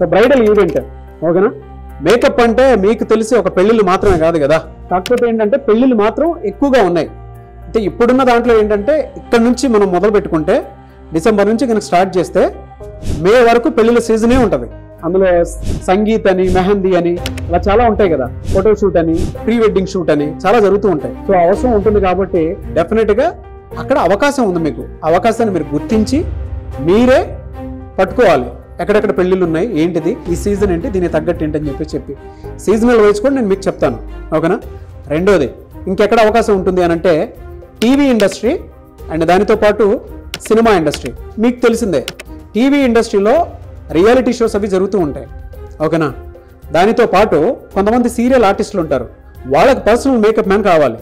So bridal event, ఓకేనా. Makeup అంటే మీకు తెలిసి ఒక పెళ్ళిళ్ళు మాత్రమే కాదు కదా, కాకపోతే ఏంటంటే పెళ్ళిళ్ళు మాత్రం ఎక్కువగా ఉన్నాయి. అంటే ఇప్పుడున్న దాంట్లో ఏంటంటే ఇక్కడ నుంచి మనం మొదలు పెట్టుకుంటే డిసెంబర్ నుంచి కనుక స్టార్ట్ చేస్తే మే వరకు పెళ్ళిళ్ళ సీజనే ఉంటుంది. అందులో సంగీత్ అని, మెహందీ అని ఇలా చాలా ఉంటాయి కదా, ఫోటో షూట్ అని, ప్రీ వెడ్డింగ్ షూట్ అని చాలా జరుగుతూ ఉంటాయి. సో అవసరం ఉంటుంది కాబట్టి డెఫినెట్గా అక్కడ అవకాశం ఉంది. మీకు అవకాశాన్ని మీరు గుర్తించి మీరే పట్టుకోవాలి. ఎక్కడెక్కడ పెళ్ళిళ్ళు ఉన్నాయి, ఏంటిది, ఈ సీజన్ ఏంటి, దీనికి తగ్గట్టు ఏంటి అని చెప్పి సీజనల్ వైజ్ కూడా నేను మీకు చెప్తాను, ఓకేనా. రెండోది ఇంకెక్కడ అవకాశం ఉంటుంది అని అంటే టీవీ ఇండస్ట్రీ అండ్ దానితో పాటు సినిమా ఇండస్ట్రీ. మీకు తెలిసిందే టీవీ ఇండస్ట్రీలో రియాలిటీ షోస్ అవి జరుగుతూ ఉంటాయి, ఓకేనా. దానితో పాటు కొంతమంది సీరియల్ ఆర్టిస్టులు ఉంటారు, వాళ్ళకి పర్సనల్ మేకప్ మ్యాన్ కావాలి.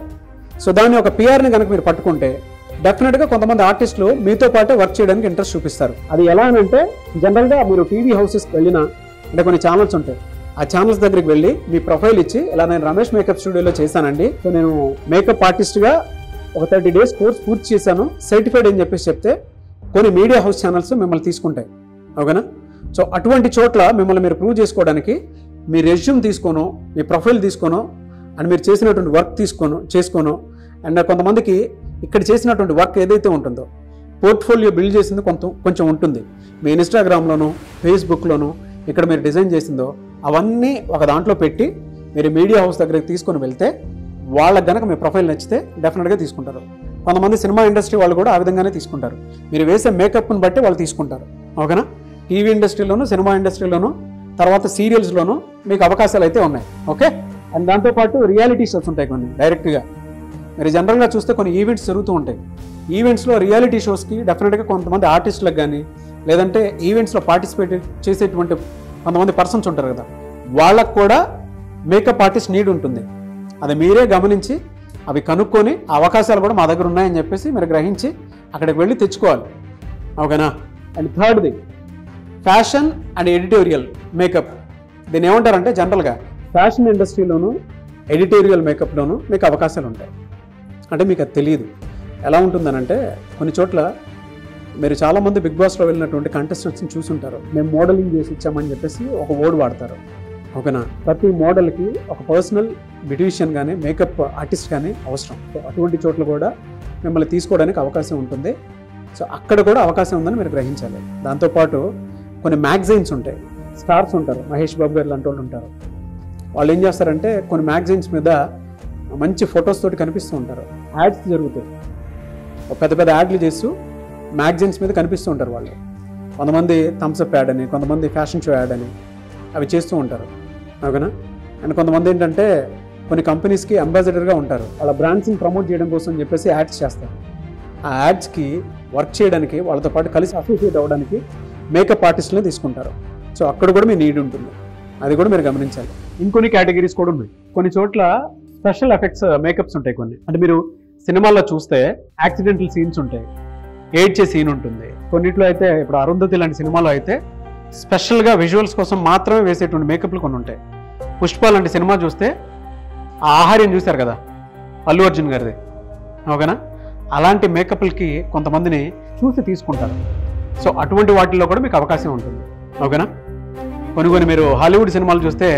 సో దాన్ని ఒక పిఆర్ని కనుక మీరు పట్టుకుంటే డెఫినెట్గా కొంతమంది ఆర్టిస్టులు మీతో పాటే వర్క్ చేయడానికి ఇంట్రెస్ట్ చూపిస్తారు. అది ఎలా అంటే జనరల్గా మీరు టీవీ హౌసెస్కి వెళ్ళినా అంటే కొన్ని ఛానల్స్ ఉంటాయి, ఆ ఛానల్స్ దగ్గరికి వెళ్ళి మీ ప్రొఫైల్ ఇచ్చి ఇలా నేను రమేష్ మేకప్ స్టూడియోలో చేశానండి, సో నేను మేకప్ ఆర్టిస్ట్గా ఒక 30 days కోర్స్ పూర్తి చేశాను, సర్టిఫైడ్ అని చెప్పేసి చెప్తే కొన్ని మీడియా హౌస్ ఛానల్స్ మిమ్మల్ని తీసుకుంటాయి, ఓకేనా. సో అటువంటి చోట్ల మిమ్మల్ని మీరు ప్రూవ్ చేసుకోవడానికి మీ రెజ్యూమ్ తీసుకోను, మీ ప్రొఫైల్ తీసుకోను, అండ్ మీరు చేసినటువంటి వర్క్ చేసుకోను అండ్ కొంతమందికి ఇక్కడ చేసినటువంటి వర్క్ ఏదైతే ఉంటుందో పోర్ట్ఫోలియో బిల్డ్ చేసింది కొంచెం ఉంటుంది. మీ ఇన్స్టాగ్రామ్లోనూ ఫేస్బుక్లోనూ ఇక్కడ మీరు డిజైన్ చేసిందో అవన్నీ ఒక దాంట్లో పెట్టి మీరు మీడియా హౌస్ దగ్గరికి తీసుకొని వెళ్తే వాళ్ళకి కనుక మీ ప్రొఫైల్ నచ్చితే డెఫినెట్గా తీసుకుంటారు. కొంతమంది సినిమా ఇండస్ట్రీ వాళ్ళు కూడా ఆ విధంగానే తీసుకుంటారు. మీరు వేసే మేకప్ని బట్టి వాళ్ళు తీసుకుంటారు, ఓకేనా. టీవీ ఇండస్ట్రీలోను, సినిమా ఇండస్ట్రీలోను, తర్వాత సీరియల్స్లోనూ మీకు అవకాశాలు అయితే ఉన్నాయి, ఓకే. అండ్ దాంతోపాటు రియాలిటీ షోస్ ఉంటాయి కొన్ని డైరెక్ట్గా. మీరు జనరల్గా చూస్తే కొన్ని ఈవెంట్స్ జరుగుతూ ఉంటాయి. ఈవెంట్స్లో రియాలిటీ షోస్కి డెఫినెట్గా కొంతమంది ఆర్టిస్టులకు కానీ లేదంటే ఈవెంట్స్లో పార్టిసిపేట్ చేసేటువంటి కొంతమంది పర్సన్స్ ఉంటారు కదా, వాళ్ళకు కూడా మేకప్ ఆర్టిస్ట్ నీడ్ ఉంటుంది. అది మీరే గమనించి అవి కనుక్కొని ఆ అవకాశాలు కూడా మా దగ్గర ఉన్నాయని చెప్పేసి మీరు గ్రహించి అక్కడికి వెళ్ళి తెచ్చుకోవాలి, ఓకేనా. అండ్ థర్డ్ది ఫ్యాషన్ అండ్ ఎడిటోరియల్ మేకప్. దీన్ని ఏమంటారంటే జనరల్గా ఫ్యాషన్ ఇండస్ట్రీలోను ఎడిటోరియల్ మేకప్లోనూ మీకు అవకాశాలు ఉంటాయి. అంటే మీకు అది తెలియదు ఎలా ఉంటుందనంటే కొన్ని చోట్ల మీరు చాలామంది బిగ్ బాస్లో వెళ్ళినటువంటి కంటెస్టెంట్స్ని చూసుంటారు. మేము మోడలింగ్ చేసి ఇచ్చామని చెప్పేసి ఒక వర్డ్ వాడతారు, ఓకేనా. ప్రతి మోడల్కి ఒక పర్సనల్ బ్యూటీషియన్ కానీ మేకప్ ఆర్టిస్ట్ కానీ అవసరం. సో అటువంటి చోట్ల కూడా మిమ్మల్ని తీసుకోవడానికి అవకాశం ఉంటుంది. సో అక్కడ కూడా అవకాశం ఉందని మీరు గ్రహించాలి. దాంతోపాటు కొన్ని మ్యాగజైన్స్ ఉంటాయి, స్టార్స్ ఉంటారు, మహేష్ బాబు గారు లాంటి వాళ్ళు ఉంటారు. వాళ్ళు ఏం చేస్తారంటే కొన్ని మ్యాగజైన్స్ మీద మంచి ఫొటోస్ తోటి కనిపిస్తూ ఉంటారు, యాడ్స్ జరుగుతాయి, పెద్ద పెద్ద యాడ్లు చేస్తూ మ్యాగజైన్స్ మీద కనిపిస్తూ ఉంటారు వాళ్ళు. కొంతమంది థమ్స్అప్ యాడ్ అని, కొంతమంది ఫ్యాషన్ షో యాడ్ అని అవి చేస్తూ ఉంటారు, ఓకేనా. అండ్ కొంతమంది ఏంటంటే కొన్ని కంపెనీస్కి అంబాసిడర్గా ఉంటారు, వాళ్ళ బ్రాండ్స్ని ప్రమోట్ చేయడం కోసం చెప్పేసి యాడ్స్ చేస్తారు. ఆ యాడ్స్కి వర్క్ చేయడానికి వాళ్ళతో పాటు కలిసి అసోసియేట్ అవ్వడానికి మేకప్ ఆర్టిస్ట్ని తీసుకుంటారు. సో అక్కడ కూడా మీ నీడ్ ఉంటుంది, అది కూడా మీరు గమనించాలి. ఇంకొన్ని కేటగిరీస్ కూడా ఉన్నాయి. కొన్ని చోట్ల స్పెషల్ ఎఫెక్ట్స్ మేకప్స్ ఉంటాయి కొన్ని. అంటే మీరు సినిమాల్లో చూస్తే యాక్సిడెంటల్ సీన్స్ ఉంటాయి, ఏడ్చే సీన్ ఉంటుంది. కొన్నిట్లో అయితే ఇప్పుడు అరుంధతి లాంటి సినిమాలో అయితే స్పెషల్గా విజువల్స్ కోసం మాత్రమే వేసేటువంటి మేకప్లు కొన్ని ఉంటాయి. పుష్ప లాంటి సినిమా చూస్తే ఆ ఆహార్యం చూశారు కదా అల్లు అర్జున్ గారిది, ఓకేనా. అలాంటి మేకప్లకి కొంతమందిని చూసి తీసుకుంటారు. సో అటువంటి వాటిల్లో కూడా మీకు అవకాశం ఉంటుంది, ఓకేనా. కొన్ని మీరు హాలీవుడ్ సినిమాలు చూస్తే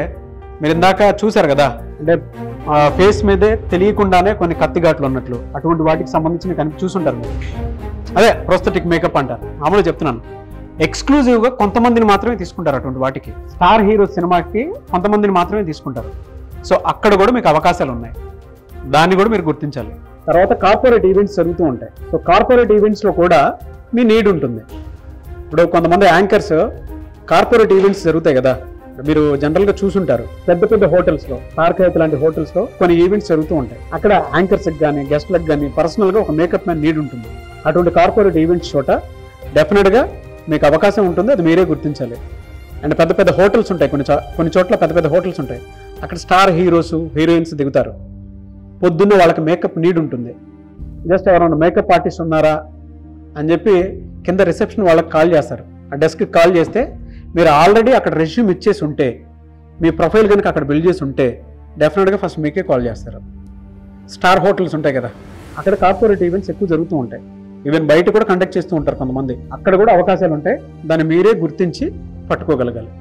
మీరు ఇందాక చూశారు కదా, అంటే ఫేస్ మీదే తెలియకుండానే కొన్ని కత్తిఘాట్లు ఉన్నట్లు అటువంటి వాటికి సంబంధించిన చూసుంటారు మీరు. అదే ప్రోస్థెటిక్ మేకప్ అంటారు. మామూలుగా చెప్తున్నాను, ఎక్స్క్లూజివ్గా కొంతమందిని మాత్రమే తీసుకుంటారు అటువంటి వాటికి. స్టార్ హీరో సినిమాకి కొంతమందిని మాత్రమే తీసుకుంటారు. సో అక్కడ కూడా మీకు అవకాశాలు ఉన్నాయి, దాన్ని కూడా మీరు గుర్తించాలి. తర్వాత కార్పొరేట్ ఈవెంట్స్ జరుగుతూ ఉంటాయి. సో కార్పొరేట్ ఈవెంట్స్లో కూడా మీ నీడ్ ఉంటుంది. ఇప్పుడు కొంతమంది యాంకర్స్ కార్పొరేట్ ఈవెంట్స్ జరుగుతాయి కదా, మీరు జనరల్గా చూసుంటారు. పెద్ద పెద్ద హోటల్స్లో, తారకైతే లాంటి హోటల్స్లో కొన్ని ఈవెంట్స్ జరుగుతూ ఉంటాయి. అక్కడ యాంకర్స్కి కానీ గెస్ట్లకు కానీ పర్సనల్గా ఒక మేకప్ మ్యాన్ నీడ్ ఉంటుంది. అటువంటి కార్పొరేట్ ఈవెంట్స్ చోట డెఫినెట్గా మీకు అవకాశం ఉంటుంది, అది మీరే గుర్తించాలి. అండ్ పెద్ద పెద్ద హోటల్స్ ఉంటాయి, కొన్ని చోట్ల పెద్ద పెద్ద హోటల్స్ ఉంటాయి. అక్కడ స్టార్ హీరోస్ హీరోయిన్స్ దిగుతారు. పొద్దున్న వాళ్ళకి మేకప్ నీడ్ ఉంటుంది. జస్ట్ ఎవరైనా మేకప్ ఆర్టిస్ట్ ఉన్నారా అని చెప్పి కింద రిసెప్షన్ వాళ్ళకి కాల్ చేస్తారు. ఆ డెస్క్కి కాల్ చేస్తే మీరు ఆల్రెడీ అక్కడ రెజ్యూమ్ ఇచ్చేసి ఉంటే, మీ ప్రొఫైల్ కనుక అక్కడ బిల్డ్ చేసి ఉంటే డెఫినెట్గా ఫస్ట్ మీకే కాల్ చేస్తారు. స్టార్ హోటల్స్ ఉంటాయి కదా, అక్కడ కార్పొరేట్ ఈవెంట్స్ ఎక్కువ జరుగుతూ ఉంటాయి. ఈవెన్ బయట కూడా కండక్ట్ చేస్తూ ఉంటారు కొంతమంది. అక్కడ కూడా అవకాశాలు ఉంటాయి, దాన్ని మీరే గుర్తించి పట్టుకోగలగాలి.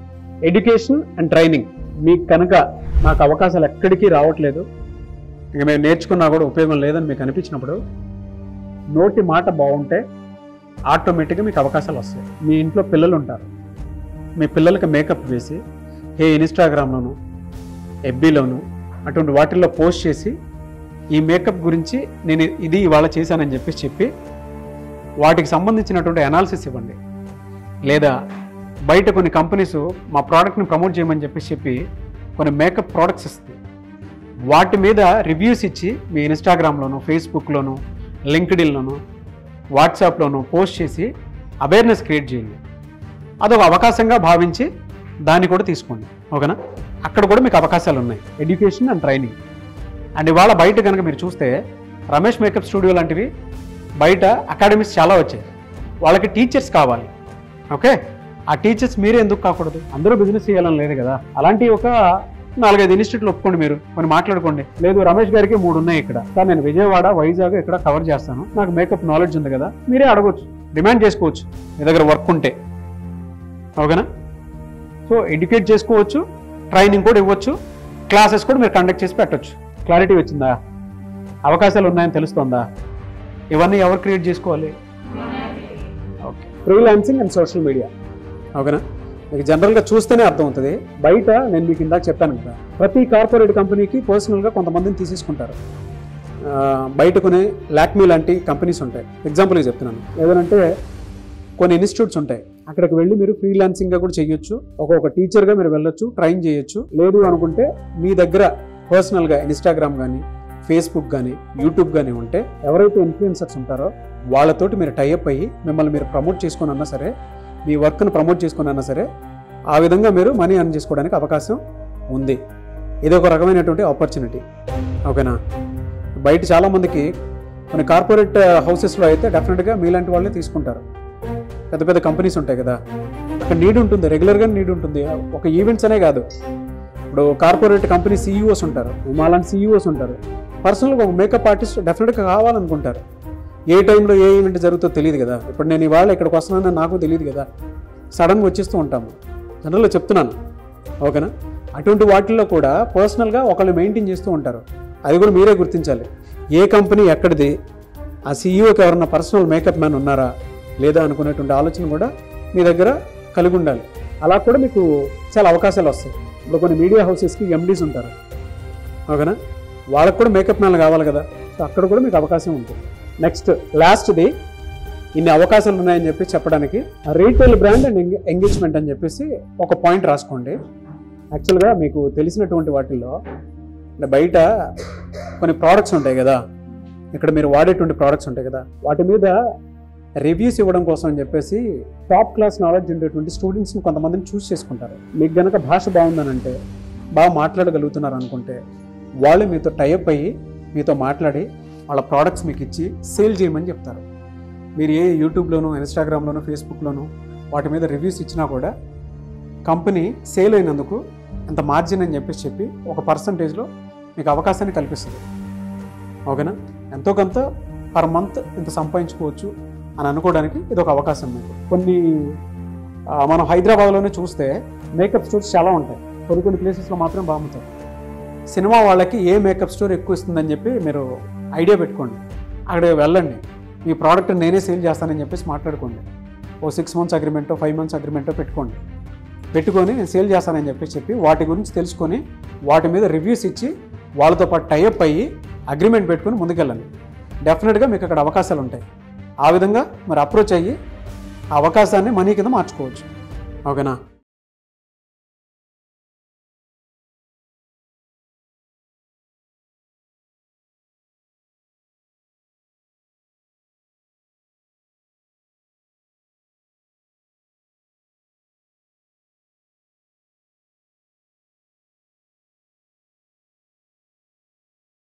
Education and training. మీకు కనుక నాకు అవకాశాలు ఎక్కడికి రావట్లేదు, ఇక మేము నేర్చుకున్నా కూడా ఉపయోగం లేదని మీకు అనిపించినప్పుడు నోటి మాట బాగుంటే ఆటోమేటిక్గా మీకు అవకాశాలు వస్తాయి. మీ ఇంట్లో పిల్లలు ఉంటారు, మీ పిల్లలకి మేకప్ వేసి ఇన్స్టాగ్రామ్లోను ఎఫ్బీలోను అటువంటి వాటిల్లో పోస్ట్ చేసి ఈ మేకప్ గురించి నేను ఇది ఇవాళ చేశానని చెప్పి వాటికి సంబంధించినటువంటి అనాలిసిస్ ఇవ్వండి. లేదా బయట కొన్ని కంపెనీస్ మా ప్రోడక్ట్ని ప్రమోట్ చేయమని చెప్పి కొన్ని మేకప్ ప్రోడక్ట్స్ ఇస్తాయి. వాటి మీద రివ్యూస్ ఇచ్చి మీ ఇన్స్టాగ్రామ్లోను ఫేస్బుక్లోను లింక్డ్ఇన్లోను వాట్సాప్లోను పోస్ట్ చేసి అవేర్నెస్ క్రియేట్ చేయండి. అదొక అవకాశంగా భావించి దాన్ని కూడా తీసుకోండి. ఓకేనా? అక్కడ కూడా మీకు అవకాశాలు ఉన్నాయి, ఎడ్యుకేషన్ అండ్ ట్రైనింగ్. అండ్ ఇవాళ బయట కనుక మీరు చూస్తే రమేష్ మేకప్ స్టూడియో లాంటివి బయట అకాడమీస్ చాలా వచ్చాయి. వాళ్ళకి టీచర్స్ కావాలి. ఓకే, ఆ టీచర్స్ మీరే ఎందుకు కాకూడదు? అందరూ బిజినెస్ చేయాలని లేదు కదా. అలాంటి ఒక 4-5 ఇన్స్టిట్యూట్లు ఒప్పుకోండి, మీరు కొన్ని మాట్లాడుకోండి. లేదు రమేష్ గారికి 3 ఉన్నాయి ఇక్కడ, కానీ నేను విజయవాడ వైజాగ్ ఇక్కడ కవర్ చేస్తాను, నాకు మేకప్ నాలెడ్జ్ ఉంది కదా, మీరే అడగొచ్చు, డిమాండ్ చేసుకోవచ్చు మీ దగ్గర వర్క్ ఉంటే. ఓకేనా? సో ఎడ్యుకేట్ చేసుకోవచ్చు, ట్రైనింగ్ కూడా ఇవ్వచ్చు, క్లాసెస్ కూడా మీరు కండక్ట్ చేసి పెట్టవచ్చు. క్లారిటీ వచ్చిందా? అవకాశాలు ఉన్నాయని తెలుస్తుందా? ఇవన్నీ ఎవరు క్రియేట్ చేసుకోవాలి? Okay, freelancing and social media. ఓకేనా? మీకు జనరల్గా చూస్తేనే అర్థమవుతుంది. బయట నేను మీకు ఇందాక చెప్పాను కదా, ప్రతి కార్పొరేట్ కంపెనీకి పర్సనల్గా కొంతమందిని తీసేసుకుంటారు. బయట కొన్ని లాక్మీ లాంటి కంపెనీస్ ఉంటాయి. ఎగ్జాంపుల్గా చెప్తున్నాను. ఏదంటే కొన్ని ఇన్స్టిట్యూట్స్ ఉంటాయి, అక్కడికి వెళ్ళి మీరు ఫ్రీలాన్సింగ్గా కూడా చేయొచ్చు, ఒక్కొక్క టీచర్గా మీరు వెళ్ళొచ్చు, ట్రైన్ చేయొచ్చు. లేదు అనుకుంటే మీ దగ్గర పర్సనల్గా ఇన్స్టాగ్రామ్ కానీ ఫేస్బుక్ కానీ యూట్యూబ్ కానీ ఉంటే ఎవరైతే ఇన్ఫ్లుయెన్సర్స్ ఉంటారో వాళ్ళతోటి మీరు టైఅప్ అయ్యి మిమ్మల్ని మీరు ప్రమోట్ చేసుకొని అన్నా సరే, మీ వర్క్ను ప్రమోట్ చేసుకుని అన్నా సరే, ఆ విధంగా మీరు మనీ ఎర్న్ చేసుకోవడానికి అవకాశం ఉంది. ఇది ఒక రకమైనటువంటి ఆపర్చునిటీ. ఓకేనా? బయట చాలామందికి కొన్ని కార్పొరేట్ హౌసెస్లో అయితే డెఫినెట్గా మీలాంటి వాళ్ళే తీసుకుంటారు. పెద్ద పెద్ద కంపెనీస్ ఉంటాయి కదా, అక్కడ నీడ్ ఉంటుంది, రెగ్యులర్గా నీడ్ ఉంటుంది. ఒక ఈవెంట్స్ అనే కాదు, ఇప్పుడు కార్పొరేట్ కంపెనీ సీఈఓస్ ఉంటారు, మాలాంటి సీఈఓస్ ఉంటారు. పర్సనల్గా ఒక మేకప్ ఆర్టిస్ట్ డెఫినెట్గా కావాలనుకుంటారు. ఏ టైంలో ఏ ఈవెంట్ జరుగుతుందో తెలియదు కదా. ఇప్పుడు నేను ఇవాళ ఇక్కడికి వస్తున్నానని నాకు తెలియదు కదా, సడన్గా వచ్చేస్తూ ఉంటాము. జనరల్గా చెప్తున్నాను. ఓకేనా? అటువంటి వాటిల్లో కూడా పర్సనల్గా ఒకళ్ళు మెయింటైన్ చేస్తూ ఉంటారు. అది కూడా మీరే గుర్తించాలి. ఏ కంపెనీ ఎక్కడిది, ఆ సీఈఓకి ఎవరన్నా పర్సనల్ మేకప్ మ్యాన్ ఉన్నారా లేదా అనుకునేటువంటి ఆలోచన కూడా మీ దగ్గర కలిగి ఉండాలి. అలా కూడా మీకు చాలా అవకాశాలు వస్తాయి. ఇప్పుడు కొన్ని మీడియా హౌసెస్కి ఎండీస్ ఉంటారు. ఓకేనా? వాళ్ళకు కూడా మేకప్ మ్యాన్ కావాలి కదా, సో అక్కడ కూడా మీకు అవకాశం ఉంటుంది. నెక్స్ట్ లాస్ట్ది, ఇన్ని అవకాశాలు ఉన్నాయని చెప్పడానికి రీటైల్ బ్రాండ్ అండ్ ఎంగేజ్మెంట్ అని చెప్పేసి ఒక పాయింట్ రాసుకోండి. యాక్చువల్గా మీకు తెలిసినటువంటి వాటిల్లో బయట కొన్ని ప్రోడక్ట్స్ ఉంటాయి కదా, ఇక్కడ మీరు వాడేటువంటి ప్రోడక్ట్స్ ఉంటాయి కదా, వాటి మీద రివ్యూస్ ఇవ్వడం కోసం అని చెప్పేసి టాప్ క్లాస్ నాలెడ్జ్ ఉండేటువంటి స్టూడెంట్స్ని కొంతమందిని చూస్ చేసుకుంటారు. మీకు కనుక భాష బాగుందనంటే, బాగా మాట్లాడగలుగుతున్నారు అనుకుంటే, వాళ్ళు మీతో టైఅప్ అయ్యి మీతో మాట్లాడి వాళ్ళ ప్రోడక్ట్స్ మీకు ఇచ్చి సేల్ చేయమని చెప్తారు. మీరు ఏ యూట్యూబ్లోనూ ఇన్స్టాగ్రామ్లోనూ ఫేస్బుక్లోనూ వాటి మీద రివ్యూస్ ఇచ్చినా కూడా కంపెనీ సేల్ అయినందుకు ఎంత మార్జిన్ అని చెప్పి ఒక పర్సంటేజ్లో మీకు అవకాశాన్ని కల్పిస్తుంది. ఓకేనా? ఎంతో కొంత పర్ మంత్ ఇంత సంపాదించుకోవచ్చు అని అనుకోవడానికి ఇది ఒక అవకాశం మీకు. కొన్ని మనం హైదరాబాద్లోనే చూస్తే మేకప్ స్టోర్స్ చాలా ఉంటాయి, కొన్ని ప్లేసెస్లో మాత్రం బాగుంటాయి. సినిమా వాళ్ళకి ఏ మేకప్ స్టోర్ ఎక్కువ ఇస్తుందని చెప్పి మీరు ఐడియా పెట్టుకోండి, అక్కడికి వెళ్ళండి, మీ ప్రోడక్ట్ నేనే సేల్ చేస్తానని చెప్పేసి మాట్లాడుకోండి. ఓ 6 months అగ్రిమెంటో 5 months అగ్రిమెంటో పెట్టుకొని నేను సేల్ చేస్తానని చెప్పి వాటి గురించి తెలుసుకొని వాటి మీద రివ్యూస్ ఇచ్చి వాళ్ళతో పాటు టైఅప్ అయ్యి అగ్రిమెంట్ పెట్టుకొని ముందుకెళ్ళండి. డెఫినెట్గా మీకు అక్కడ అవకాశాలు ఉంటాయి. ఆ విధంగా మరి అప్రోచ్ అయ్యి ఆ అవకాశాన్ని మనీ కింద మార్చుకోవచ్చు. ఓకేనా?